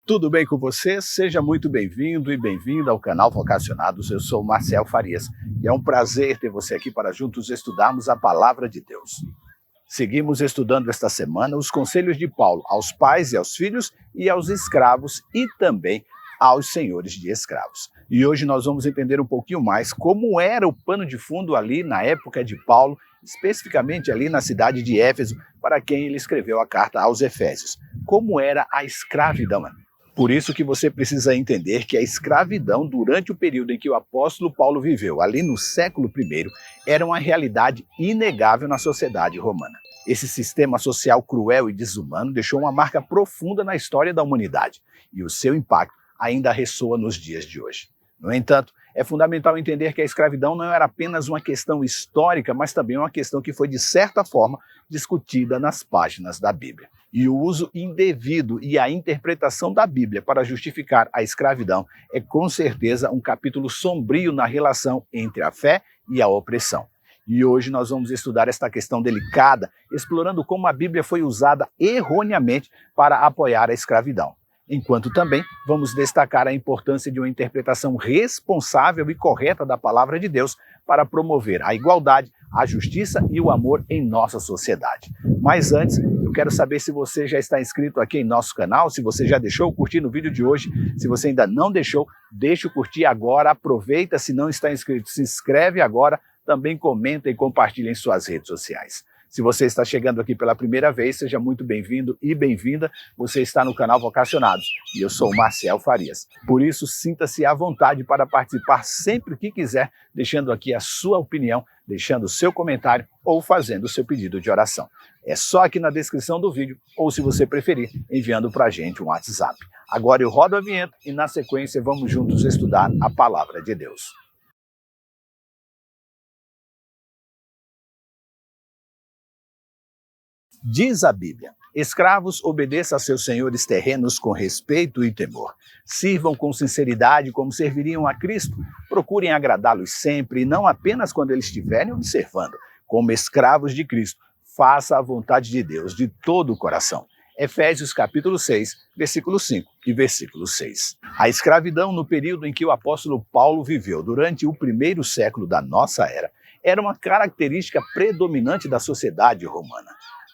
Tudo bem com você? Seja muito bem-vindo e bem-vinda ao canal Vocacionados. Eu sou Marcel Farias e é um prazer ter você aqui para juntos estudarmos a Palavra de Deus. Seguimos estudando esta semana os conselhos de Paulo aos pais e aos filhos e aos escravos e também aos senhores de escravos. E hoje nós vamos entender um pouquinho mais como era o pano de fundo ali na época de Paulo, especificamente ali na cidade de Éfeso, para quem ele escreveu a carta aos Efésios. Como era a escravidão. Por isso que você precisa entender que a escravidão, durante o período em que o apóstolo Paulo viveu, ali no século I, era uma realidade inegável na sociedade romana. Esse sistema social cruel e desumano deixou uma marca profunda na história da humanidade, e o seu impacto ainda ressoa nos dias de hoje. No entanto, é fundamental entender que a escravidão não era apenas uma questão histórica, mas também uma questão que foi, de certa forma, discutida nas páginas da Bíblia. E o uso indevido e a interpretação da Bíblia para justificar a escravidão é, com certeza, um capítulo sombrio na relação entre a fé e a opressão. E hoje nós vamos estudar esta questão delicada, explorando como a Bíblia foi usada erroneamente para apoiar a escravidão. Enquanto também vamos destacar a importância de uma interpretação responsável e correta da palavra de Deus para promover a igualdade, a justiça e o amor em nossa sociedade. Mas antes, eu quero saber se você já está inscrito aqui em nosso canal, se você já deixou o curtir no vídeo de hoje. Se você ainda não deixou, deixa o curtir agora, aproveita, se não está inscrito, se inscreve agora, também comenta e compartilha em suas redes sociais. Se você está chegando aqui pela primeira vez, seja muito bem-vindo e bem-vinda. Você está no canal Vocacionados e eu sou o Marcel Farias. Por isso, sinta-se à vontade para participar sempre que quiser, deixando aqui a sua opinião, deixando o seu comentário ou fazendo o seu pedido de oração. É só aqui na descrição do vídeo ou, se você preferir, enviando para a gente um WhatsApp. Agora eu rodo a vinheta e, na sequência, vamos juntos estudar a Palavra de Deus. Diz a Bíblia: escravos, obedeçam a seus senhores terrenos com respeito e temor. Sirvam com sinceridade como serviriam a Cristo. Procurem agradá-los sempre e não apenas quando eles estiverem observando. Como escravos de Cristo, faça a vontade de Deus de todo o coração. Efésios capítulo 6, versículo 5 e versículo 6. A escravidão no período em que o apóstolo Paulo viveu, durante o primeiro século da nossa era uma característica predominante da sociedade romana.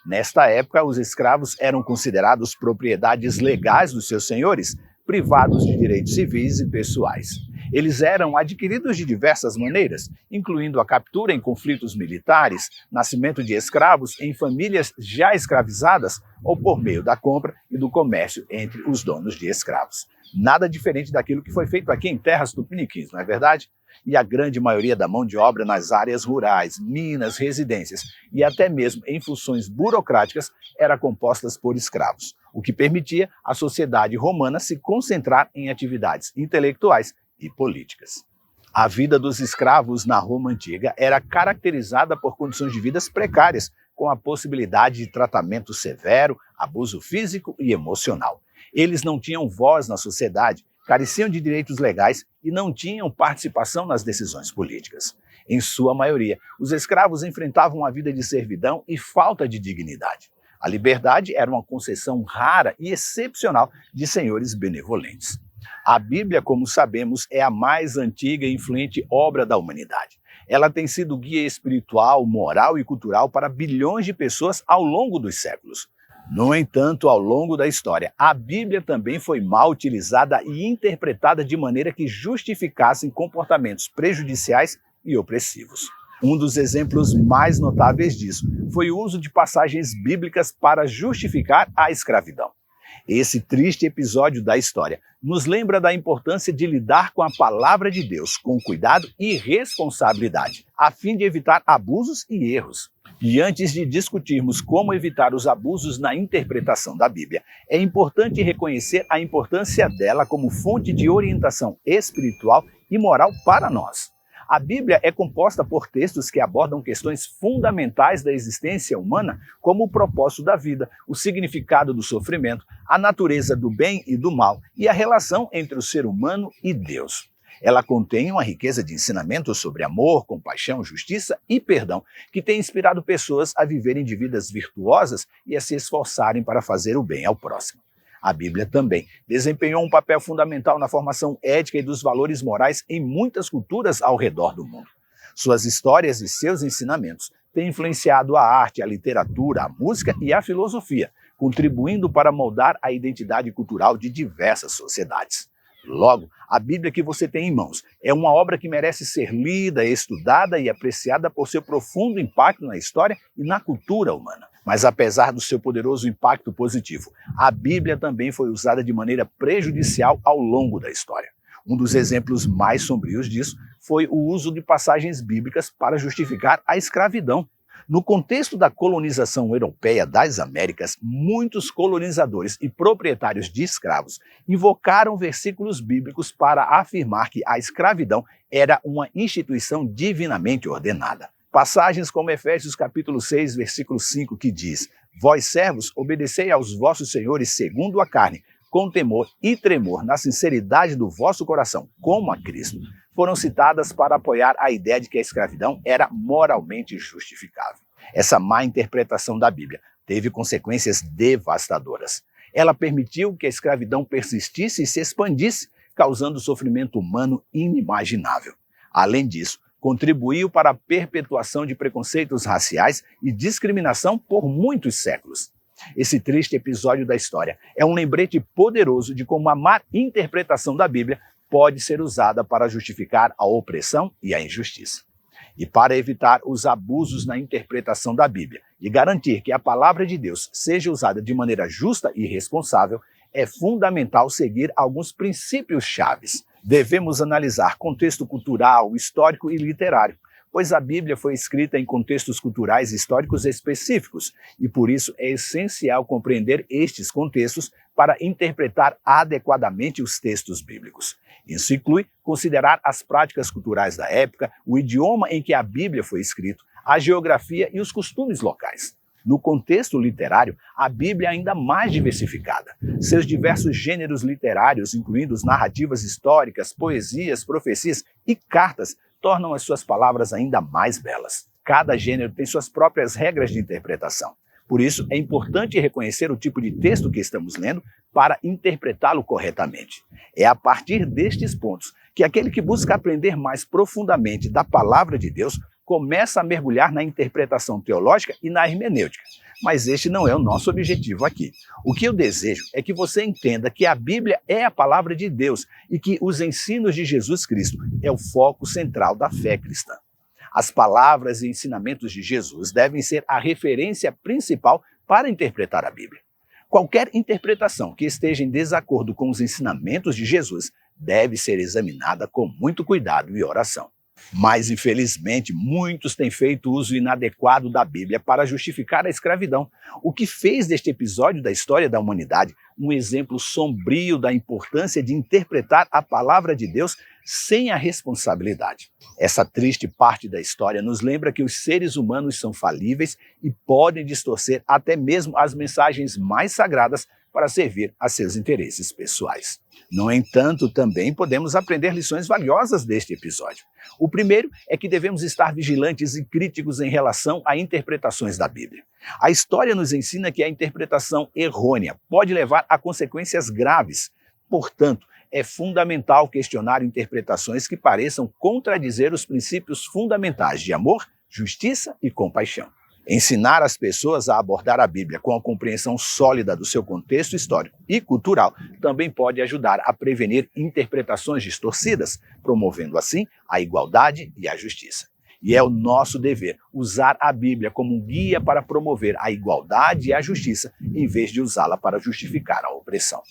Nesta época, os escravos eram considerados propriedades legais dos seus senhores, privados de direitos civis e pessoais. Eles eram adquiridos de diversas maneiras, incluindo a captura em conflitos militares, nascimento de escravos em famílias já escravizadas ou por meio da compra e do comércio entre os donos de escravos. Nada diferente daquilo que foi feito aqui em terras tupiniquins, não é verdade? E a grande maioria da mão de obra nas áreas rurais, minas, residências e até mesmo em funções burocráticas era composta por escravos, o que permitia à sociedade romana se concentrar em atividades intelectuais e políticas. A vida dos escravos na Roma antiga era caracterizada por condições de vida precárias, com a possibilidade de tratamento severo, abuso físico e emocional. Eles não tinham voz na sociedade, careciam de direitos legais e não tinham participação nas decisões políticas. Em sua maioria, os escravos enfrentavam uma vida de servidão e falta de dignidade. A liberdade era uma concessão rara e excepcional de senhores benevolentes. A Bíblia, como sabemos, é a mais antiga e influente obra da humanidade. Ela tem sido guia espiritual, moral e cultural para bilhões de pessoas ao longo dos séculos. No entanto, ao longo da história, a Bíblia também foi mal utilizada e interpretada de maneira que justificassem comportamentos prejudiciais e opressivos. Um dos exemplos mais notáveis disso foi o uso de passagens bíblicas para justificar a escravidão. Esse triste episódio da história nos lembra da importância de lidar com a palavra de Deus com cuidado e responsabilidade, a fim de evitar abusos e erros. E antes de discutirmos como evitar os abusos na interpretação da Bíblia, é importante reconhecer a importância dela como fonte de orientação espiritual e moral para nós. A Bíblia é composta por textos que abordam questões fundamentais da existência humana, como o propósito da vida, o significado do sofrimento, a natureza do bem e do mal e a relação entre o ser humano e Deus. Ela contém uma riqueza de ensinamentos sobre amor, compaixão, justiça e perdão, que tem inspirado pessoas a viverem de vidas virtuosas e a se esforçarem para fazer o bem ao próximo. A Bíblia também desempenhou um papel fundamental na formação ética e dos valores morais em muitas culturas ao redor do mundo. Suas histórias e seus ensinamentos têm influenciado a arte, a literatura, a música e a filosofia, contribuindo para moldar a identidade cultural de diversas sociedades. Logo, a Bíblia que você tem em mãos é uma obra que merece ser lida, estudada e apreciada por seu profundo impacto na história e na cultura humana. Mas apesar do seu poderoso impacto positivo, a Bíblia também foi usada de maneira prejudicial ao longo da história. Um dos exemplos mais sombrios disso foi o uso de passagens bíblicas para justificar a escravidão. No contexto da colonização europeia das Américas, muitos colonizadores e proprietários de escravos invocaram versículos bíblicos para afirmar que a escravidão era uma instituição divinamente ordenada. Passagens como Efésios capítulo 6, versículo 5, que diz: "Vós, servos, obedecei aos vossos senhores segundo a carne, com temor e tremor, na sinceridade do vosso coração, como a Cristo", foram citadas para apoiar a ideia de que a escravidão era moralmente justificável. Essa má interpretação da Bíblia teve consequências devastadoras. Ela permitiu que a escravidão persistisse e se expandisse, causando sofrimento humano inimaginável. Além disso, contribuiu para a perpetuação de preconceitos raciais e discriminação por muitos séculos. Esse triste episódio da história é um lembrete poderoso de como a má interpretação da Bíblia pode ser usada para justificar a opressão e a injustiça. E para evitar os abusos na interpretação da Bíblia e garantir que a palavra de Deus seja usada de maneira justa e responsável, é fundamental seguir alguns princípios chaves. Devemos analisar contexto cultural, histórico e literário, pois a Bíblia foi escrita em contextos culturais e históricos específicos, e por isso é essencial compreender estes contextos para interpretar adequadamente os textos bíblicos. Isso inclui considerar as práticas culturais da época, o idioma em que a Bíblia foi escrita, a geografia e os costumes locais. No contexto literário, a Bíblia é ainda mais diversificada. Seus diversos gêneros literários, incluindo narrativas históricas, poesias, profecias e cartas, tornam as suas palavras ainda mais belas. Cada gênero tem suas próprias regras de interpretação. Por isso, é importante reconhecer o tipo de texto que estamos lendo para interpretá-lo corretamente. É a partir destes pontos que aquele que busca aprender mais profundamente da palavra de Deus começa a mergulhar na interpretação teológica e na hermenêutica. Mas este não é o nosso objetivo aqui. O que eu desejo é que você entenda que a Bíblia é a palavra de Deus e que os ensinos de Jesus Cristo é o foco central da fé cristã. As palavras e ensinamentos de Jesus devem ser a referência principal para interpretar a Bíblia. Qualquer interpretação que esteja em desacordo com os ensinamentos de Jesus deve ser examinada com muito cuidado e oração. Mas, infelizmente, muitos têm feito uso inadequado da Bíblia para justificar a escravidão, o que fez deste episódio da história da humanidade um exemplo sombrio da importância de interpretar a palavra de Deus sem a responsabilidade. Essa triste parte da história nos lembra que os seres humanos são falíveis e podem distorcer até mesmo as mensagens mais sagradas para servir a seus interesses pessoais. No entanto, também podemos aprender lições valiosas deste episódio. O primeiro é que devemos estar vigilantes e críticos em relação a interpretações da Bíblia. A história nos ensina que a interpretação errônea pode levar a consequências graves. Portanto, é fundamental questionar interpretações que pareçam contradizer os princípios fundamentais de amor, justiça e compaixão. Ensinar as pessoas a abordar a Bíblia com a compreensão sólida do seu contexto histórico e cultural também pode ajudar a prevenir interpretações distorcidas, promovendo assim a igualdade e a justiça. E é o nosso dever usar a Bíblia como um guia para promover a igualdade e a justiça, em vez de usá-la para justificar a opressão.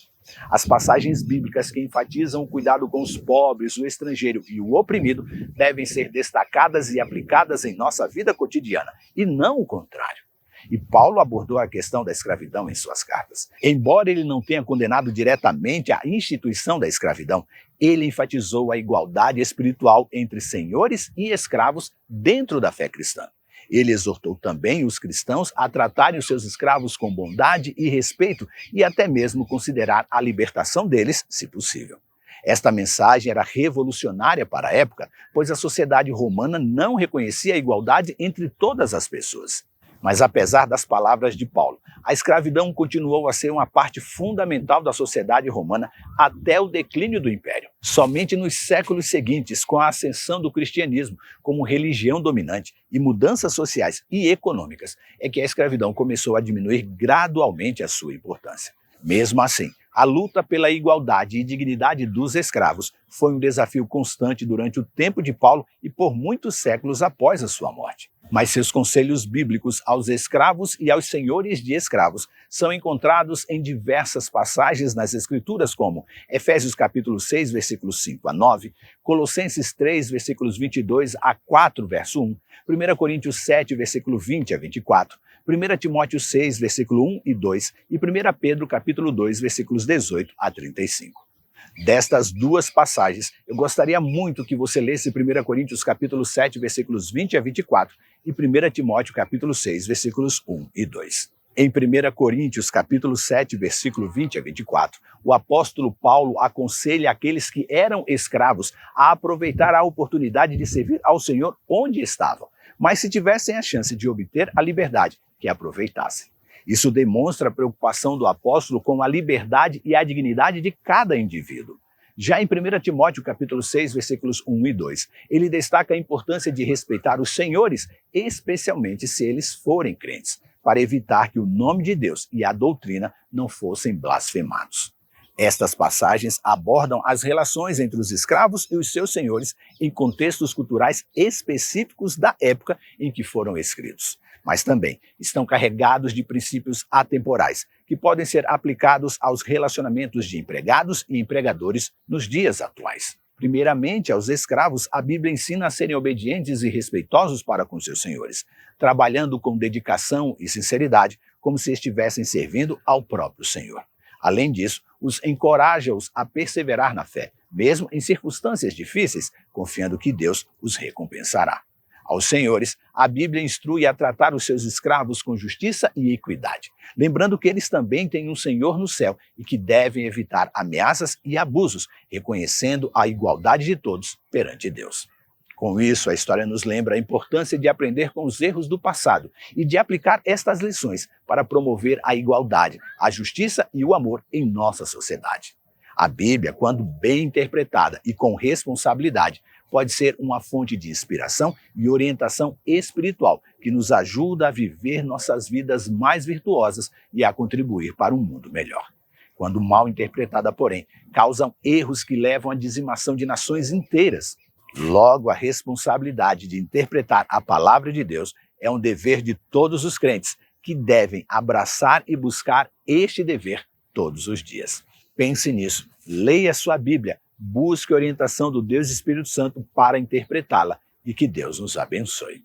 As passagens bíblicas que enfatizam o cuidado com os pobres, o estrangeiro e o oprimido devem ser destacadas e aplicadas em nossa vida cotidiana, e não o contrário. E Paulo abordou a questão da escravidão em suas cartas. Embora ele não tenha condenado diretamente a instituição da escravidão, ele enfatizou a igualdade espiritual entre senhores e escravos dentro da fé cristã. Ele exortou também os cristãos a tratarem os seus escravos com bondade e respeito e até mesmo considerar a libertação deles, se possível. Esta mensagem era revolucionária para a época, pois a sociedade romana não reconhecia a igualdade entre todas as pessoas. Mas apesar das palavras de Paulo, a escravidão continuou a ser uma parte fundamental da sociedade romana até o declínio do Império. Somente nos séculos seguintes, com a ascensão do cristianismo como religião dominante e mudanças sociais e econômicas, é que a escravidão começou a diminuir gradualmente a sua importância. Mesmo assim, a luta pela igualdade e dignidade dos escravos foi um desafio constante durante o tempo de Paulo e por muitos séculos após a sua morte. Mas seus conselhos bíblicos aos escravos e aos senhores de escravos são encontrados em diversas passagens nas Escrituras, como Efésios capítulo 6, versículos 5 a 9, Colossenses 3, versículos 22 a 4, verso 1, 1 Coríntios 7, versículo 20 a 24, 1 Timóteo 6, versículo 1 e 2 e 1 Pedro capítulo 2, versículos 18 a 35. Destas duas passagens, eu gostaria muito que você lesse 1 Coríntios capítulo 7, versículos 20 a 24 e 1 Timóteo capítulo 6, versículos 1 e 2. Em 1 Coríntios capítulo 7, versículo 20 a 24, o apóstolo Paulo aconselha aqueles que eram escravos a aproveitar a oportunidade de servir ao Senhor onde estavam, mas se tivessem a chance de obter a liberdade, que aproveitassem. Isso demonstra a preocupação do apóstolo com a liberdade e a dignidade de cada indivíduo. Já em 1 Timóteo capítulo 6, versículos 1 e 2, ele destaca a importância de respeitar os senhores, especialmente se eles forem crentes, para evitar que o nome de Deus e a doutrina não fossem blasfemados. Estas passagens abordam as relações entre os escravos e os seus senhores em contextos culturais específicos da época em que foram escritos, mas também estão carregados de princípios atemporais, que podem ser aplicados aos relacionamentos de empregados e empregadores nos dias atuais. Primeiramente, aos escravos, a Bíblia ensina a serem obedientes e respeitosos para com seus senhores, trabalhando com dedicação e sinceridade, como se estivessem servindo ao próprio Senhor. Além disso, os encoraja-os a perseverar na fé, mesmo em circunstâncias difíceis, confiando que Deus os recompensará. Aos senhores, a Bíblia instrui a tratar os seus escravos com justiça e equidade, lembrando que eles também têm um Senhor no céu e que devem evitar ameaças e abusos, reconhecendo a igualdade de todos perante Deus. Com isso, a história nos lembra a importância de aprender com os erros do passado e de aplicar estas lições para promover a igualdade, a justiça e o amor em nossa sociedade. A Bíblia, quando bem interpretada e com responsabilidade, pode ser uma fonte de inspiração e orientação espiritual que nos ajuda a viver nossas vidas mais virtuosas e a contribuir para um mundo melhor. Quando mal interpretada, porém, causam erros que levam à dizimação de nações inteiras. Logo, a responsabilidade de interpretar a palavra de Deus é um dever de todos os crentes, que devem abraçar e buscar este dever todos os dias. Pense nisso, leia sua Bíblia, busque a orientação do Deus Espírito Santo para interpretá-la e que Deus nos abençoe.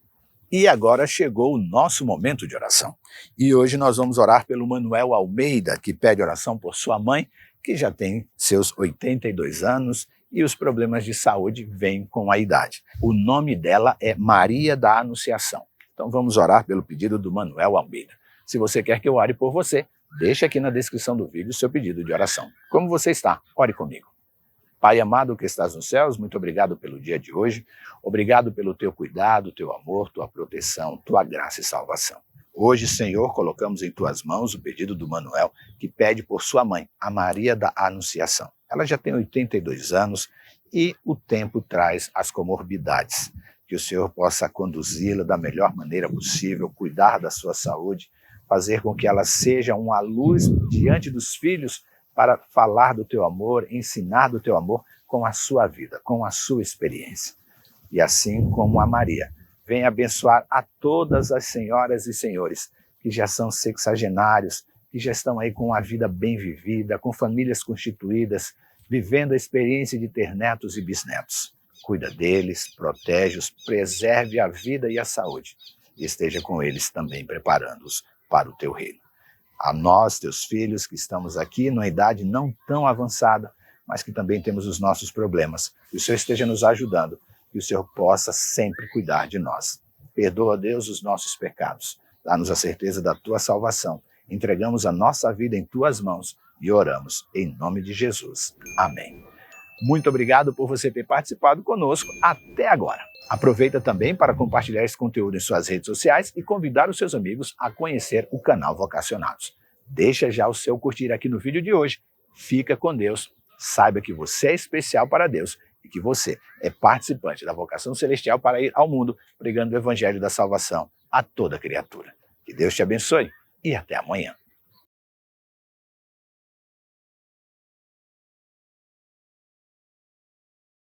E agora chegou o nosso momento de oração. E hoje nós vamos orar pelo Manuel Almeida, que pede oração por sua mãe, que já tem seus 82 anos e os problemas de saúde vêm com a idade. O nome dela é Maria da Anunciação. Então vamos orar pelo pedido do Manuel Almeida. Se você quer que eu ore por você, deixe aqui na descrição do vídeo o seu pedido de oração. Como você está? Ore comigo. Pai amado que estás nos céus, muito obrigado pelo dia de hoje. Obrigado pelo teu cuidado, teu amor, tua proteção, tua graça e salvação. Hoje, Senhor, colocamos em tuas mãos o pedido do Manuel, que pede por sua mãe, a Maria da Anunciação. Ela já tem 82 anos e o tempo traz as comorbidades. Que o Senhor possa conduzi-la da melhor maneira possível, cuidar da sua saúde, fazer com que ela seja uma luz diante dos filhos para falar do teu amor, ensinar do teu amor com a sua vida, com a sua experiência. E assim como a Maria, venha abençoar a todas as senhoras e senhores que já são sexagenários, que já estão aí com a vida bem vivida, com famílias constituídas, vivendo a experiência de ter netos e bisnetos. Cuida deles, protege-os, preserve a vida e a saúde. E esteja com eles também preparando-os para o teu reino. A nós, teus filhos, que estamos aqui numa idade não tão avançada, mas que também temos os nossos problemas. Que o Senhor esteja nos ajudando, que o Senhor possa sempre cuidar de nós. Perdoa, Deus, os nossos pecados. Dá-nos a certeza da tua salvação. Entregamos a nossa vida em tuas mãos e oramos em nome de Jesus. Amém. Muito obrigado por você ter participado conosco até agora. Aproveita também para compartilhar esse conteúdo em suas redes sociais e convidar os seus amigos a conhecer o canal Vocacionados. Deixa já o seu curtir aqui no vídeo de hoje. Fica com Deus. Saiba que você é especial para Deus e que você é participante da vocação celestial para ir ao mundo pregando o evangelho da salvação a toda criatura. Que Deus te abençoe e até amanhã.